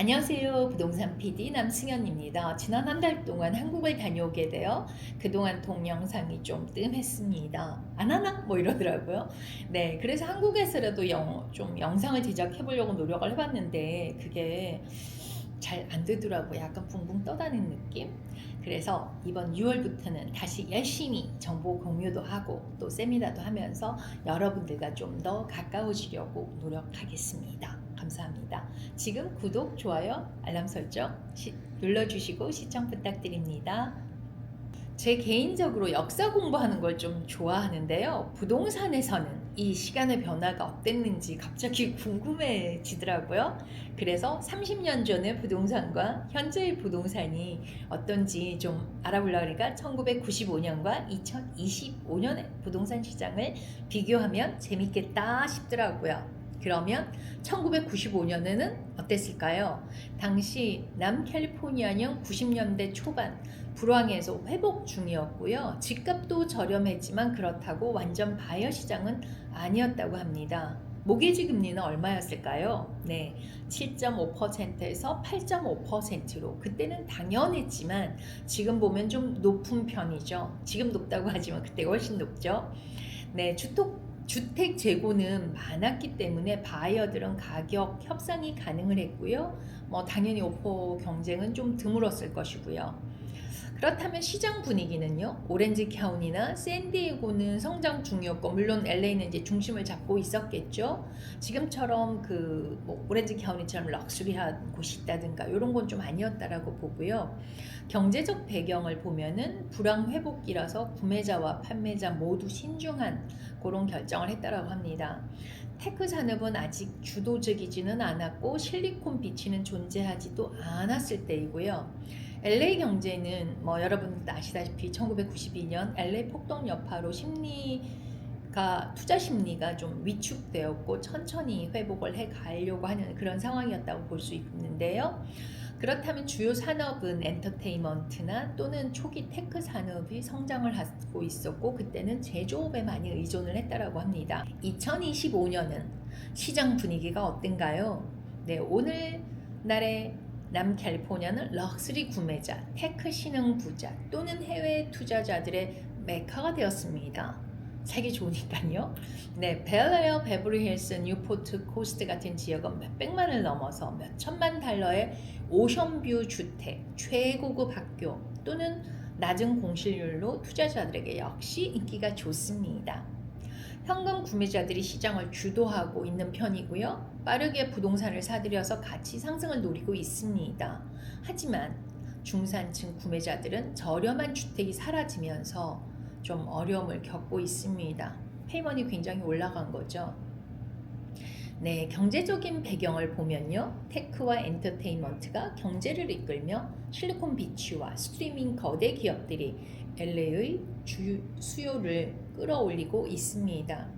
안녕하세요. 부동산 PD 남승현입니다. 지난 한 달 동안 한국을 다녀오게 되어 그동안 동영상이 좀 뜸했습니다. 안 하나? 뭐 이러더라고요. 네, 그래서 한국에서라도 좀 영상을 제작해 보려고 노력을 해봤는데 그게 잘 안 되더라고요. 약간 붕붕 떠다니는 느낌? 그래서 이번 6월부터는 다시 열심히 정보 공유도 하고 또 세미나도 하면서 여러분들과 좀 더 가까워지려고 노력하겠습니다. 감사합니다. 지금 구독, 좋아요, 알람 설정 눌러주시고 시청 부탁드립니다. 제 개인적으로 역사 공부하는 걸 좀 좋아하는데요. 부동산에서는 이 시간의 변화가 어땠는지 갑자기 궁금해지더라고요. 그래서 30년 전의 부동산과 현재의 부동산이 어떤지 좀 알아보려고 하니까 1995년과 2025년의 부동산 시장을 비교하면 재밌겠다 싶더라고요. 그러면 1995년에는 어땠을까요? 당시 남캘리포니아형 90년대 초반 불황에서 회복 중이었고요. 집값도 저렴했지만 그렇다고 완전 바이어 시장은 아니었다고 합니다. 모기지 금리는 얼마였을까요? 네, 7.5%에서 8.5%로 그때는 당연했지만 지금 보면 좀 높은 편이죠. 지금 높다고 하지만 그때 훨씬 높죠. 네, 주택 재고는 많았기 때문에 바이어들은 가격 협상이 가능을 했고요. 당연히 오퍼 경쟁은 좀 드물었을 것이고요. 그렇다면 시장 분위기는요? 오렌지 카운티나 샌디에고는 성장 중이었고 물론 LA는 이제 중심을 잡고 있었겠죠. 지금처럼 오렌지 카운티처럼 럭셔리한 곳이 있다든가 이런 건 좀 아니었다라고 보고요. 경제적 배경을 보면은 불황 회복기라서 구매자와 판매자 모두 신중한 그런 결정을 했다라고 합니다. 테크 산업은 아직 주도적이지는 않았고 실리콘 비치는 존재하지도 않았을 때이고요. LA 경제는 여러분 아시다시피 1992년 LA 폭동 여파로 투자 심리가 좀 위축되었고 천천히 회복을 해 가려고 하는 그런 상황이었다고 볼 수 있는데요. 그렇다면 주요 산업은 엔터테인먼트나 또는 초기 테크 산업이 성장을 하고 있었고 그때는 제조업에 많이 의존을 했다라고 합니다. 2025년은 시장 분위기가 어떤가요? 네, 오늘날의 남캘리포니아는 럭셔리 구매자, 테크 신흥 부자 또는 해외 투자자들의 메카가 되었습니다. 살기 좋으니까요. 네, 벨에어, 베버리힐스, 뉴포트, 코스트 같은 지역은 몇백만을 넘어서 몇천만 달러의 오션뷰 주택, 최고급 학교 또는 낮은 공실률로 투자자들에게 역시 인기가 좋습니다. 현금 구매자들이 시장을 주도하고 있는 편이고요. 빠르게 부동산을 사들여서 가치 상승을 노리고 있습니다. 하지만 중산층 구매자들은 저렴한 주택이 사라지면서 좀 어려움을 겪고 있습니다. 페이먼이 굉장히 올라간 거죠. 네, 경제적인 배경을 보면요. 테크와 엔터테인먼트가 경제를 이끌며 실리콘 비치와 스트리밍 거대 기업들이 LA의 수요를 끌어올리고 있습니다.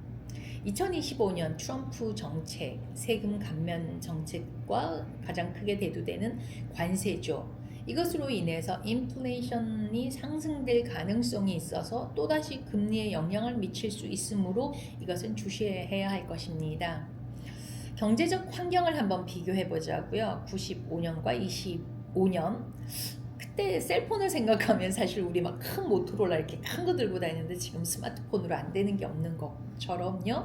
2025년 트럼프 정책, 세금 감면 정책과 가장 크게 대두되는 관세죠. 이것으로 인해서 인플레이션이 상승될 가능성이 있어서 또다시 금리에 영향을 미칠 수 있으므로 이것은 주시해야 할 것입니다. 경제적 환경을 한번 비교해 보자고요. 95년과 25년. 그때 셀폰을 생각하면 사실 우리 막 큰 모토로라 이렇게 큰 거 들고 다니는데 지금 스마트폰으로 안 되는 게 없는 것처럼요.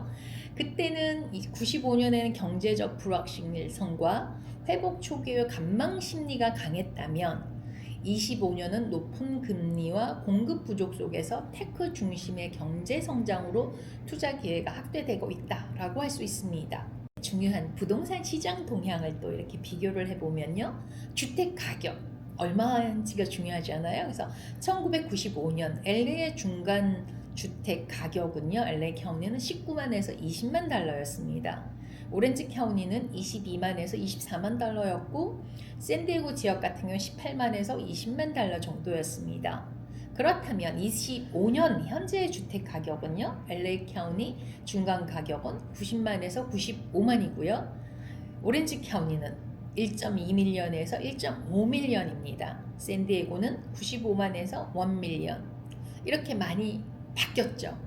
그때는 95년에는 경제적 불확실성과 회복 초기의 관망 심리가 강했다면 25년은 높은 금리와 공급 부족 속에서 테크 중심의 경제 성장으로 투자 기회가 확대되고 있다라고 할 수 있습니다. 중요한 부동산 시장 동향을 또 이렇게 비교를 해보면요. 주택 가격 얼마인지가 중요하지 않아요? 그래서 1995년 LA의 중간 주택 가격은요. LA 카운티는 19만에서 20만 달러였습니다. 오렌지 카운티는 22만에서 24만 달러였고 샌디에고 지역 같은 경우는 18만에서 20만 달러 정도였습니다. 그렇다면 25년 현재의 주택 가격은요. LA 카운티 중간 가격은 90만에서 95만이고요. 오렌지 카운티는 1.2밀리언에서 1.5밀리언입니다. 샌디에고는 95만에서 1밀리언. 이렇게 많이 바뀌었죠.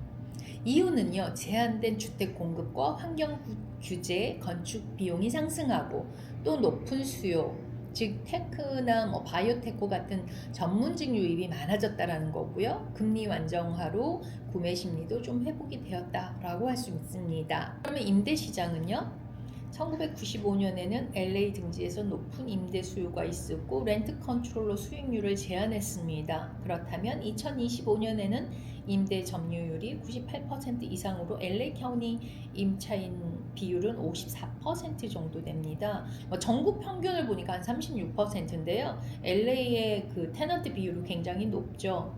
이유는요, 제한된 주택 공급과 환경 규제, 건축 비용이 상승하고 또 높은 수요, 즉 테크나 뭐 바이오테크 같은 전문직 유입이 많아졌다라는 거고요. 금리 완정화로 구매 심리도 좀 회복이 되었다라고 할 수 있습니다. 그러면 임대 시장은요? 1995년에는 LA 등지에서 높은 임대 수요가 있었고 렌트 컨트롤로 수익률을 제한했습니다. 그렇다면 2025년에는 임대 점유율이 98% 이상으로 LA 카운티 임차인 비율은 54% 정도 됩니다. 전국 평균을 보니까 한 36%인데요. LA의 그 테넌트 비율이 굉장히 높죠.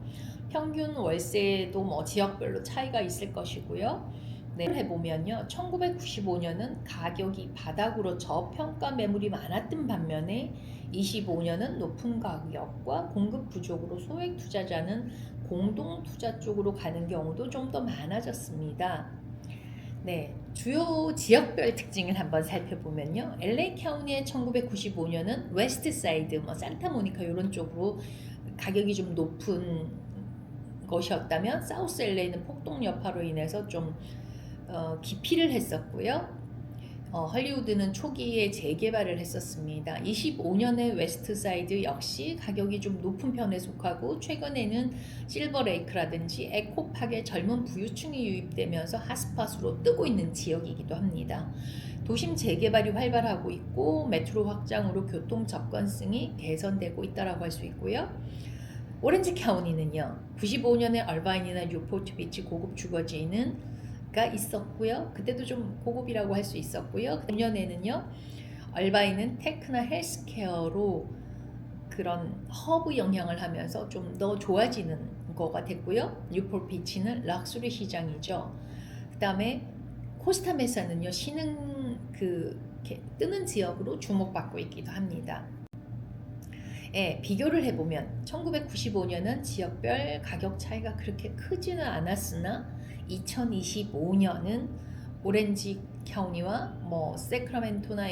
평균 월세도 뭐 지역별로 차이가 있을 것이고요. 네, 해보면요. 1995년은 가격이 바닥으로 저평가 매물이 많았던 반면에 25년은 높은 가격과 공급 부족으로 소액 투자자는 공동 투자 쪽으로 가는 경우도 좀 더 많아졌습니다. 네, 주요 지역별 특징을 한번 살펴보면요. LA 카운티의 1995년은 웨스트 사이드, 뭐 산타모니카 이런 쪽으로 가격이 좀 높은 것이었다면 사우스 LA는 폭동 여파로 인해서 좀 기피를 했었고요. 헐리우드는 초기에 재개발을 했었습니다. 25년의 웨스트사이드 역시 가격이 좀 높은 편에 속하고 최근에는 실버레이크라든지 에코팍의 젊은 부유층이 유입되면서 핫스팟으로 뜨고 있는 지역이기도 합니다. 도심 재개발이 활발하고 있고 메트로 확장으로 교통 접근성이 개선되고 있다고 할 수 있고요. 오렌지 카운티는요. 95년에 얼바인이나 뉴포트 비치 고급 주거지는 가 있었고요. 그때도 좀 고급이라고 할 수 있었고요. 금년에는요. 얼바인은 테크나 헬스케어로 그런 허브 영향을 하면서 좀 더 좋아지는 거가 됐고요. 뉴포트 비치는 럭셔리 시장이죠. 그 다음에 코스타메사는요. 신흥 뜨는 지역으로 주목받고 있기도 합니다. 예, 비교를 해보면 1995년은 지역별 가격 차이가 그렇게 크지는 않았으나 2025년은 오렌지 카운티와 뭐 세크라멘토나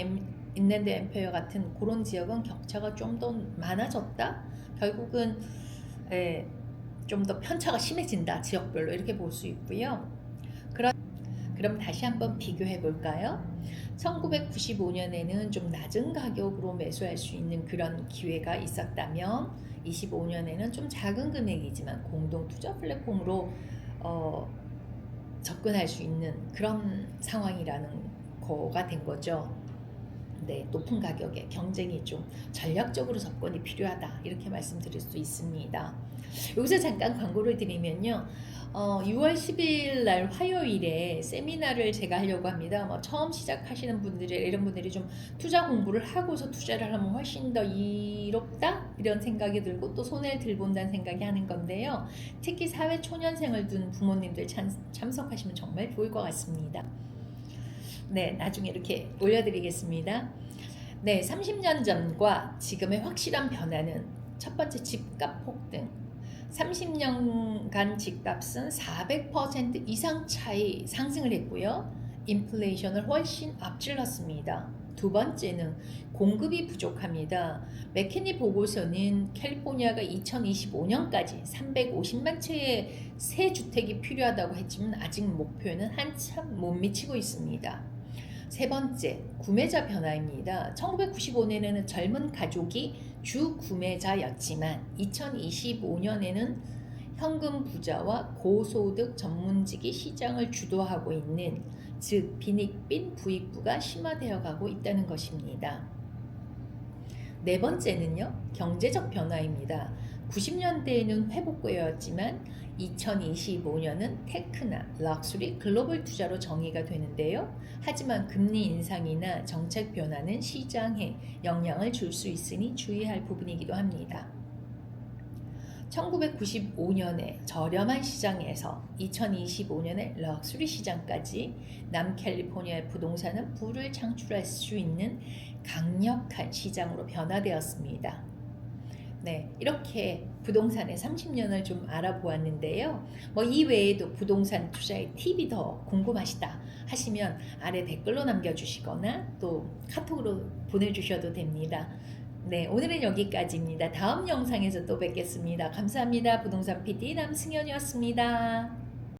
인랜드 엠페어 같은 그런 지역은 격차가 좀 더 많아졌다. 결국은 좀 더 편차가 심해진다. 지역별로 이렇게 볼 수 있고요. 그럼 다시 한번 비교해 볼까요? 1995년에는 좀 낮은 가격으로 매수할 수 있는 그런 기회가 있었다면 25년에는 좀 작은 금액이지만 공동 투자 플랫폼으로 접근할 수 있는 그런 상황이라는 거가 된 거죠. 네, 높은 가격에 경쟁이 좀 전략적으로 접근이 필요하다 이렇게 말씀드릴 수 있습니다. 여기서 잠깐 광고를 드리면요. 6월 10일 날 화요일에 세미나를 제가 하려고 합니다. 처음 시작하시는 분들이 이런 분들이 좀 투자 공부를 하고서 투자를 하면 훨씬 더 이롭다 이런 생각이 들고 또 손해를 덜 본다는 생각이 하는 건데요. 특히 사회 초년생을 둔 부모님들 참석하시면 정말 좋을 것 같습니다. 네, 나중에 이렇게 올려드리겠습니다. 네, 30년 전과 지금의 확실한 변화는 첫 번째 집값 폭등. 30년간 집값은 400% 이상 차이 상승을 했고요. 인플레이션을 훨씬 앞질렀습니다. 두 번째는 공급이 부족합니다. 맥키니 보고서는 캘리포니아가 2025년까지 350만 채의 새 주택이 필요하다고 했지만 아직 목표는 한참 못 미치고 있습니다. 세 번째, 구매자 변화입니다. 1995년에는 젊은 가족이 주 구매자였지만 2025년에는 현금 부자와 고소득 전문직이 시장을 주도하고 있는 즉 빈익빈 부익부가 심화되어 가고 있다는 것입니다. 네 번째는요, 경제적 변화입니다. 90년대에는 회복기였지만 2025년은 테크나 럭셔리 글로벌 투자로 정의가 되는데요. 하지만 금리 인상이나 정책 변화는 시장에 영향을 줄 수 있으니 주의할 부분이기도 합니다. 1995년에 저렴한 시장에서 2025년에 럭셔리 시장까지 남캘리포니아의 부동산은 부를 창출할 수 있는 강력한 시장으로 변화되었습니다. 네, 이렇게 부동산의 30년을 좀 알아보았는데요. 이 외에도 부동산 투자의 팁이 더 궁금하시다 하시면 아래 댓글로 남겨주시거나 또 카톡으로 보내주셔도 됩니다. 네, 오늘은 여기까지입니다. 다음 영상에서 또 뵙겠습니다. 감사합니다. 부동산 PD 남승현이었습니다.